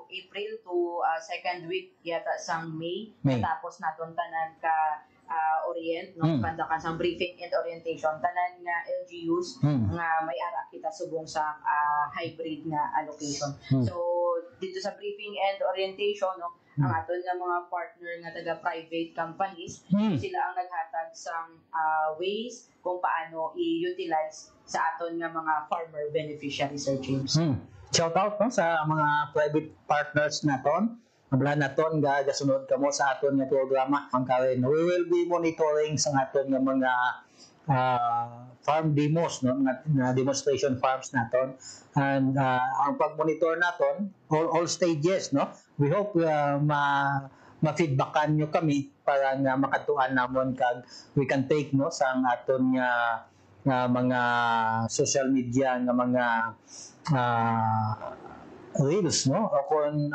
April to second week yata sang May. Tapos naton tanan ka orient, no, kandakan sang briefing and orientation tanan nga LGUs nga may ara kita subong sa hybrid nga allocation. So dito sa briefing and orientation, no, ang aton nga mga partner nga taga private companies, sila ang naghatag sang ways kung paano i-utilize sa aton nga mga farmer beneficiaries, Sir James. Shout out, no, sa mga private partners naton. Mablahan naton gasunod kamo sa aton nga programa, Ma'am Karen. We will be monitoring sa aton nga mga farm demos, no, na demonstration farms naton, and ang pag-monitor naton all stages, no. We hope ma-feedbackan nyo kami para nga makatuan namon kag we can take, no, sa aton nga mga social media nga mga reels, no, o kung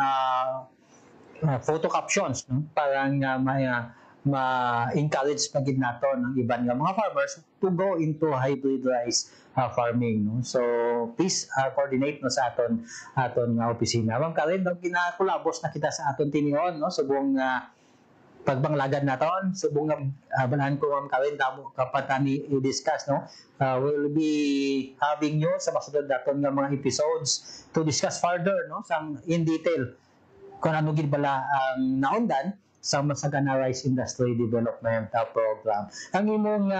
photo captions, no, para nga ma-encourage pagid naton ang iban nga mga farmers to go into hybridized farming, no. So please coordinate, no, sa aton nga opisina. Ma'am Karen, kinakulabos na kita sa aton tinion, no, subong pagbanglagan naton, subong banahan ko, Ma'am Karen, damo kapatani i-discuss, no. We'll be having you sa masunod naton nga mga episodes to discuss further, no, sang in detail kung ano gid bala ang naundan sa Masagana Rice Industry Development Program. Ang imong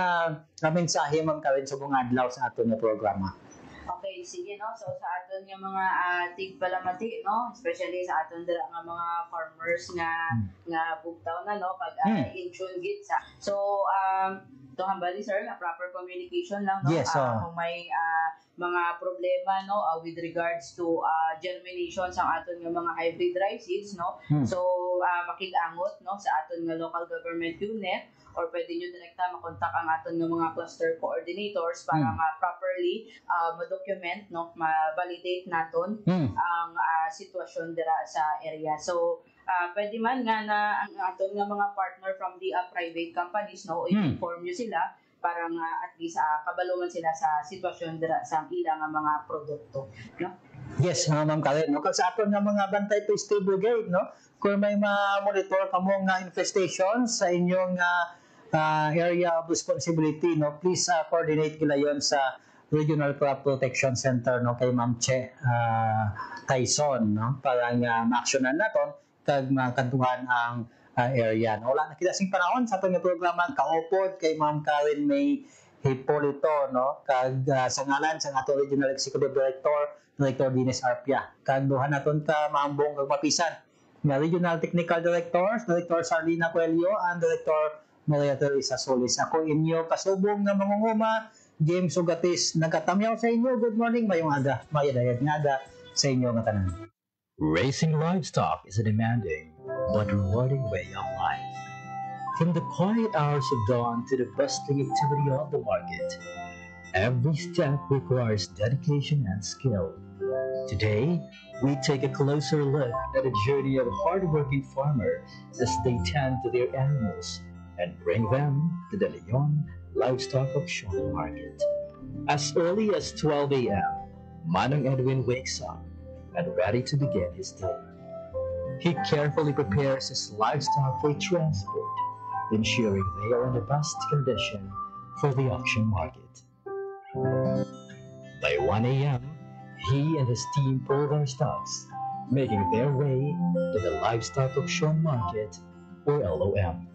mensahe, Ma'am Karen, sa buong adlaw sa aton nga programa. Okay, sige, no. So sa aton nga mga tigpalamati, no, especially sa aton dira nga mga farmers nga bugtaw na, no, pag in tune gid sa. So to hambali, sir, nga proper communication lang, no. Yes, kung may mga problema, no, with regards to germination sa aton nga mga hybrid rice seeds, no. So makig-angot, no, sa aton nga local government unit, or pwede nyo direkta makontak ang aton nga mga cluster coordinators para nga properly ma-document, no, ma-validate naton ang sitwasyon dira sa area. So pwede man nga na ang aton nga mga partner from the private companies, no, inform nyo sila para nga at least kabalungan sila sa sitwasyon dira sa ilang nga mga produkto, no. Yes, Ma'am Karen, no, kag sa aton nga mga bantay peste brigade, no, kung may ma-monitor kamo nga infestation sa inyong area of responsibility, no, please coordinate kila yon sa Regional Crop Protection Center, no, kay Ma'am Che Tyson, no, para nga ma-actionan naton kag makantuhan ang area. No, wala na kita sing panahon sa itong programa kaupod kay Ma'am Karen May Hipolito, no, kag sa ngalan sa ato Regional Executive Director Dines Arpia, kag duha naton ka maambong kag mapisan nga Regional Technical Director Sarlina Coelho and Director Maria Teresa Solis. Ako inyo kasubong na mangunguma, James Ugatis, nagatamyaw sa inyo. Good morning, mayong aga, mayadayag nga aga sa inyo nga tanan. Raising livestock is a demanding but rewarding way of life. From the quiet hours of dawn to the bustling activity of the market, every step requires dedication and skill. Today, we take a closer look at the journey of a hardworking farmer as they tend to their animals and bring them to the Leon Livestock Auction Market. As early as 12 a.m., Manong Edwin wakes up and ready to begin his day. He carefully prepares his livestock for transport, ensuring they are in the best condition for the auction market. By 1 a.m., he and his team pull their stocks, making their way to the Livestock Auction Market, or LOM.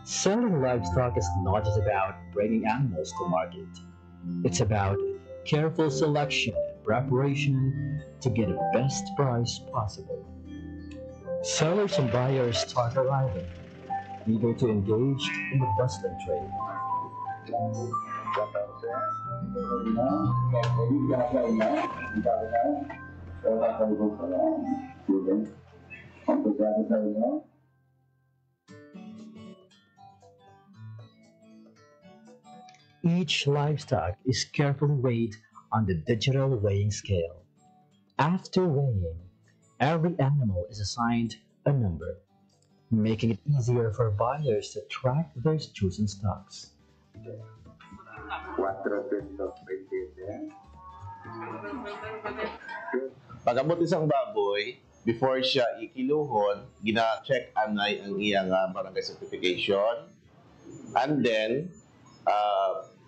Selling livestock is not just about bringing animals to market. It's about careful selection and preparation to get the best price possible. Sellers and buyers start arriving, eager to engage in the bustling trade. Each livestock is carefully weighed on the digital weighing scale. After weighing, every animal is assigned a number, making it easier for buyers to track their chosen stocks. Pag-abot isang baboy, before siya ikiluhon, gina-check anay ang iyang barangay certification. And then,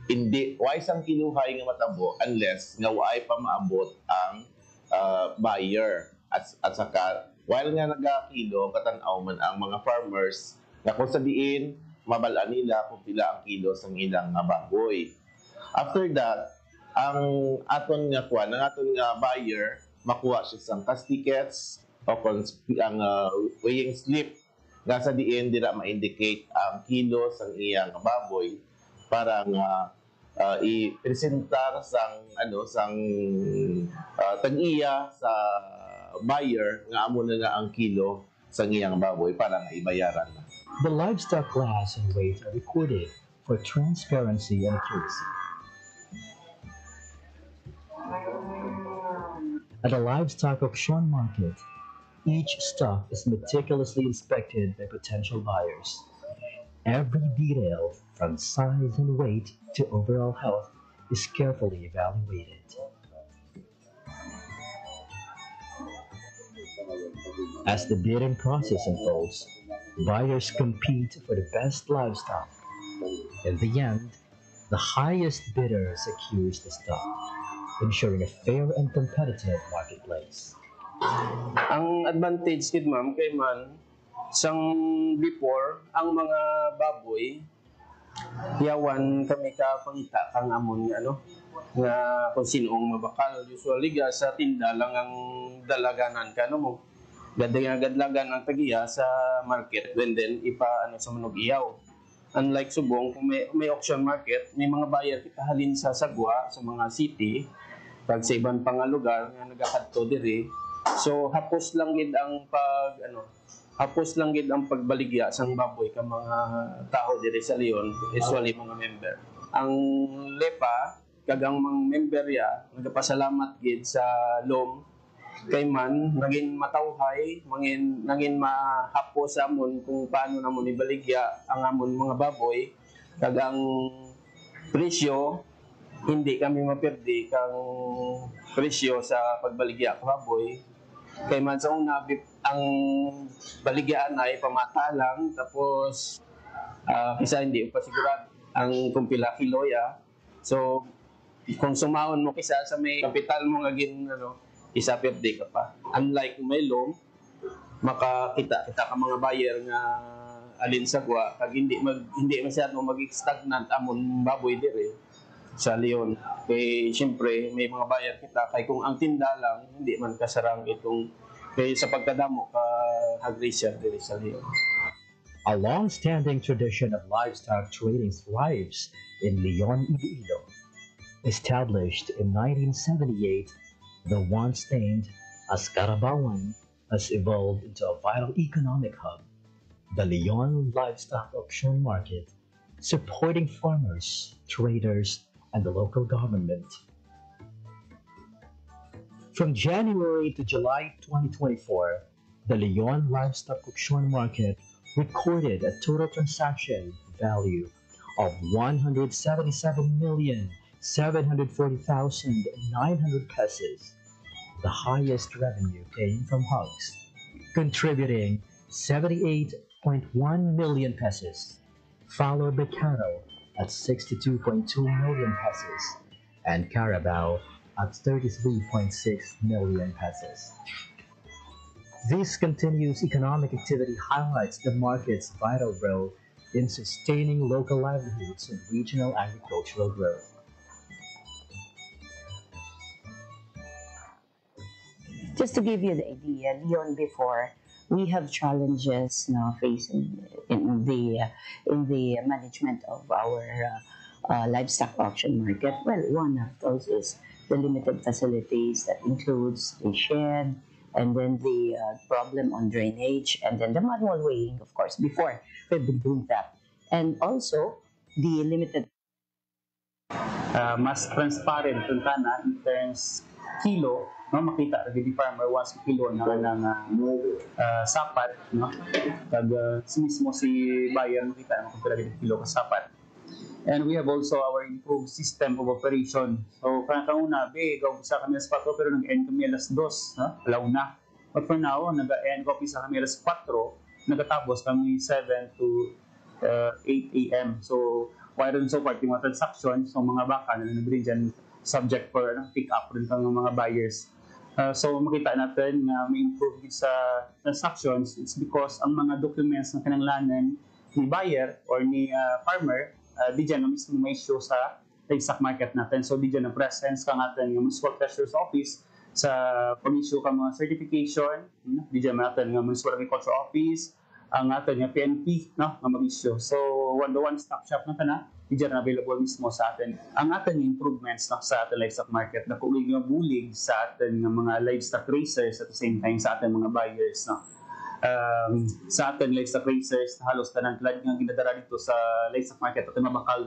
hindi, why isang kiluhay nga matabo unless nga why pa maabot ang buyer. At saka, while nga nagakilo, katanaw man ang mga farmers na kung sabihin, mabalaan nila kung pila ang kilos ng ilang baboy. After that, ang aton nga kuha, ng aton nga buyer, makuha siya sa cash tickets o kung ang weighing slip nga sa diin dira ma-indicate ang kilos ng iyang baboy para nga i-presentar sang tag-iya sa buyer nga amo na nga ang kilo sa iyang baboy para nga ibayaran na. The livestock class and weight are recorded for transparency and accuracy. At a livestock auction market, each stock is meticulously inspected by potential buyers. Every detail, from size and weight to overall health, is carefully evaluated. As the bidding process unfolds, buyers compete for the best livestock. In the end, the highest bidder secures the stock, ensuring a fair and competitive marketplace. Ang advantage kid ma'am kay man sang before ang mga baboy yawan kami ka pangita kang amon nga kung sinoong mabakal usually ga sa tinda lang ang dalaganan ka mo gadlagan ang tagiya sa market and then ipa sa manog iyaw. Unlike subong kung may auction market may mga buyer kita halin sa sagwa sa mga city pag sa ibang pang lugar nga nagakadto diri. So hapos lang gid ang pagbaligya sang baboy ka mga tao diri sa Leon, usually mga member. Ang LEPA kagang mga member ya nagapasalamat gid sa LOM kay man naging matawhay, naging mahapos amon kung paano namon ibaligya ang amon mga baboy kagang presyo hindi kami mapirdi kang presyo sa pagbaligya ka baboy. Kay man sa una ang baligyan ay pamata lang, tapos kisa hindi pa sigurado ang kung pila kiloya. So, kung sumahon mo kisa sa may kapital mo nga isa birthday ka pa. Unlike may loan, makakita ka mga buyer nga alin sa gwa, kag hindi masyado mag-stagnant amon baboy dire sa Leon. Kay siyempre may mga buyer kita kay kung ang tinda lang hindi man kasarang itong kay sa pagkadamo ka agresya dire sa Leon. A long-standing tradition of livestock trading thrives in Leon, Iloilo. Established in 1978, the once named as Carabawan has evolved into a vital economic hub, the Leon Livestock Auction Market, supporting farmers, traders, and the local government. From January to July 2024, the Leon Livestock Auction Market recorded a total transaction value of 177,740,900 pesos. The highest revenue came from hogs, contributing 78.1 million pesos, followed by cattle at 62.2 million pesos, and carabao at 33.6 million pesos. This continuous economic activity highlights the market's vital role in sustaining local livelihoods and regional agricultural growth. Just to give you the idea, Leon before, we have challenges now facing in the management of our livestock auction market. Well, one of those is the limited facilities that includes the shed, and then the problem on drainage, and then the manual weighing, of course. Before, we've been doing that. And also, the limited mas transparent yung tana in terms kilo, no, makita rin di farmer once kilo na ng sapat, no, pag mismo si buyer makita kung pila kilo ka sapat. And we have also our improved system of operation. So kanuna gaw sa kami alas 4 pero nag-end kami alas 2, no, alauna. But for now, nag-end kami sa kami alas 4, nagatapos kami 7 to 8 a.m. So while so far, yung mga transactions, so mga baka na nag-rin dyan subject for pick up rin ng mga buyers. So makita natin na may improve sa transactions. It's because ang mga documents na kinanglanan ni buyer or ni farmer, di dyan na mismo may show sa livestock market natin. So di dyan na presence ka natin yung Municipal Treasurer's Office sa pag-issue ka mga certification, di dyan natin yung Municipal Agriculture Office, ang atin yung PNP, no, na mag-issue. So one-stop shop na na, di dyan available mismo sa atin. Ang atin yung improvements na sa ating livestock market na kulig yung bulig sa atin ng mga livestock racers at the same time sa ating mga buyers. No? Sa atin livestock racers, halos tanang tulad nga ginadara dito sa livestock market at mabakal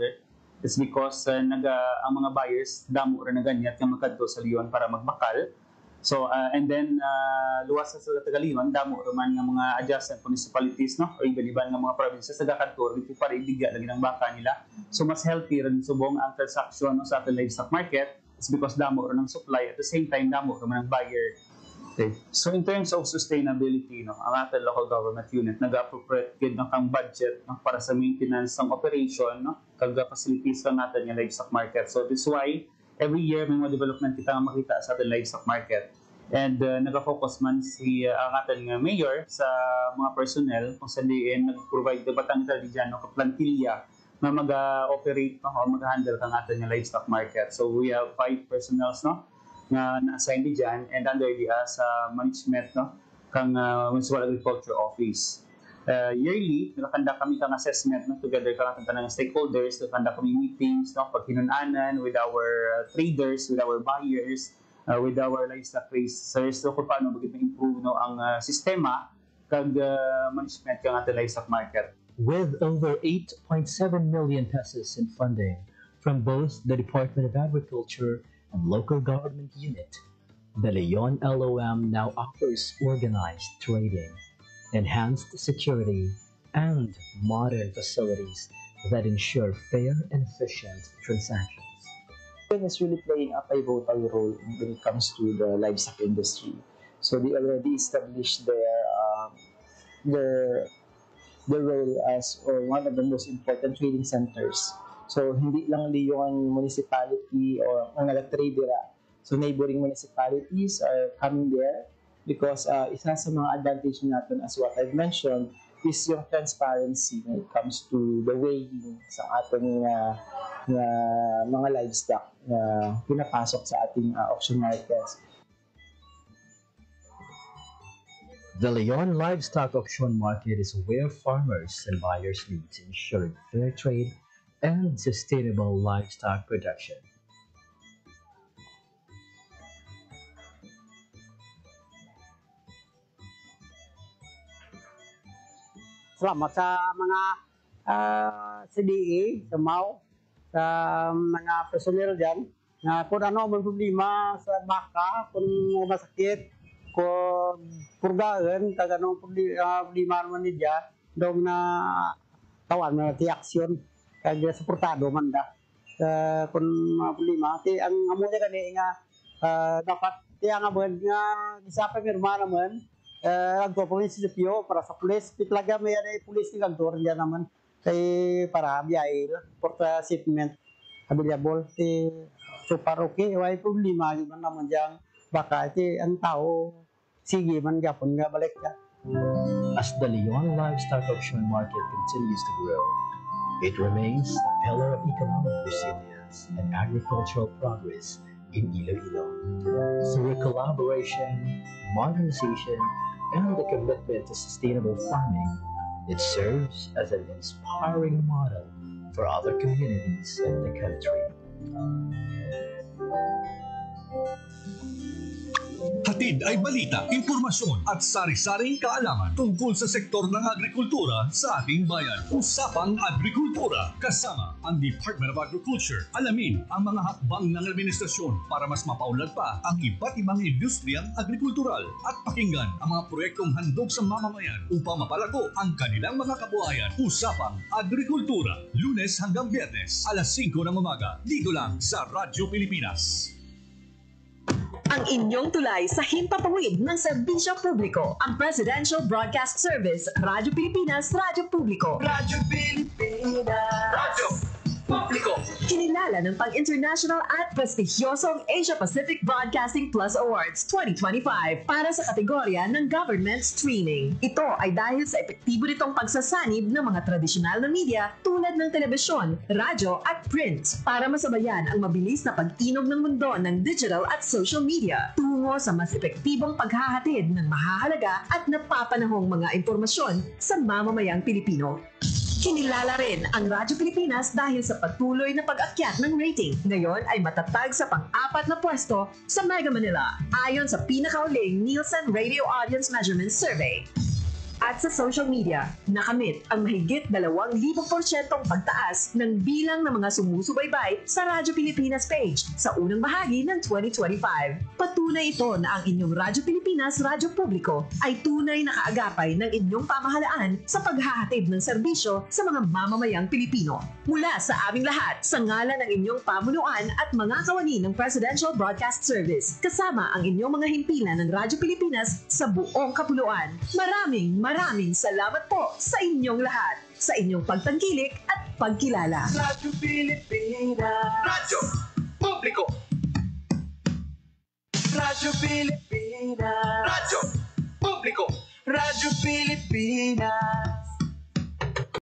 is because ang mga buyers damo rin na ganyan yung magkadto sa Leon para magbakal. So and then luwas sa Tagaliman damo man nga mga adjacent municipalities, no, o iban-iban nga mga provinces sa kadto dito para iligya lagi ng baka nila. So mas healthy rin subong ang transaction, no, sa ating livestock market is because damo rin ng supply at the same time damo rin ng buyer. Okay. So in terms of sustainability, no, ang ating local government unit nag-appropriate gid ng kang budget, no, para sa maintenance ng operation, no, kag facilities lang natin yung livestock market. So this is why every year may mga development kita nga makita sa ating livestock market. And nag-focus man si ang ating mayor sa mga personnel kung saan diin nag-provide the batang intelligent no, plantilla na mag-operate, no, o mag-handle kang ating livestock market. So we have 5 personnels, no, nga na-assign diyan and under the sa management, no, kang Municipal Agriculture Office. Yearly, nakakanda kami kang assessment, no, together kang tanang stakeholders, nakakanda kami meetings, no, paghinunanan with our traders, with our buyers, with our livestock racers, so kung paano mag-improve, no, ang sistema kag management kang ating livestock market. With over 8.7 million pesos in funding from both the Department of Agriculture and local government unit, the Leon LOM now offers organized trading, enhanced security, and modern facilities that ensure fair and efficient transactions. Leon is really playing a pivotal role when it comes to the livestock industry. So they already established their their role as or one of the most important trading centers. So hindi lang yung municipality or ang nag-trade dira. So neighboring municipalities are coming there because isa sa mga advantage natin as what I've mentioned is yung transparency when it comes to the weighing sa ating mga livestock na pinapasok sa ating auction markets. The Leon Livestock Auction Market is where farmers and buyers meet to ensure fair trade and sustainable livestock production. Salamat sa mga CDA, sa MAU, sa mga personnel dyan, na kung ano may problema sa baka, kung masakit, kung purgaan, kag anong problema naman niya, daw na tawan na ti-aksyon, kag suportado man da. Kung mga problema, ang amo niya kani nga, dapat tiya nga man nga, isa pa mirma naman, agto po yung sisipyo para sa pulis. Pitlaga may pulis ni kantor niya naman kay para biyay for the shipment available. So para okay, may problema man naman diyang baka ang tao sige man gapon nga balik ka. As the Leon Livestock Auction Market continues to grow, it remains a pillar of economic resilience and agricultural progress in Iloilo. Through collaboration, modernization, and the commitment to sustainable farming, it serves as an inspiring model for other communities in the country. Hatid ay balita, impormasyon at sari-saring kaalaman tungkol sa sektor ng agrikultura sa ating bayan. Usapang Agrikultura kasama ang Department of Agriculture. Alamin ang mga hakbang ng administrasyon para mas mapaunlad pa ang iba't ibang industriyang agrikultural at pakinggan ang mga proyektong handog sa mamamayan upang mapalago ang kanilang mga kabuhayan. Usapang Agrikultura, Lunes hanggang Biyernes, alas 5 ng umaga, dito lang sa Radyo Pilipinas. Ang inyong tulay sa himpapawid ng serbisyo publiko, ang Presidential Broadcast Service, Radyo Pilipinas, Radyo Publiko. Radyo Pilipinas. Radyo Publiko. Kinilala ng pang-international at prestigyosong Asia Pacific Broadcasting Plus Awards 2025 para sa kategorya ng Government Streaming. Ito ay dahil sa epektibo nitong pagsasanib ng mga tradisyonal na media tulad ng telebisyon, radyo at print para masabayan ang mabilis na pag-inog ng mundo ng digital at social media tungo sa mas epektibong paghahatid ng mahahalaga at napapanahong mga impormasyon sa mamamayang Pilipino. Kinilala rin ang Radyo Pilipinas dahil sa patuloy na pag-akyat ng rating. Ngayon ay matatag sa pang-4 na pwesto sa Mega Manila ayon sa pinakauling Nielsen Radio Audience Measurement Survey. At sa social media, nakamit ang mahigit 2,000% pagtaas ng bilang ng mga sumusubaybay sa Radyo Pilipinas page sa unang bahagi ng 2025. Patunay ito na ang inyong Radyo Pilipinas Radyo Publiko ay tunay na kaagapay ng inyong pamahalaan sa paghahatid ng serbisyo sa mga mamamayang Pilipino. Mula sa aming lahat, sa ngalan ng inyong pamunuan at mga kawani ng Presidential Broadcast Service, kasama ang inyong mga himpilan ng Radyo Pilipinas sa buong kapuluan. Maraming salamat po sa inyong lahat, sa inyong pagtangkilik at pagkilala. Radyo Pilipinas. Radyo Publiko. Radyo Pilipinas. Radyo Publiko. Radyo Pilipinas.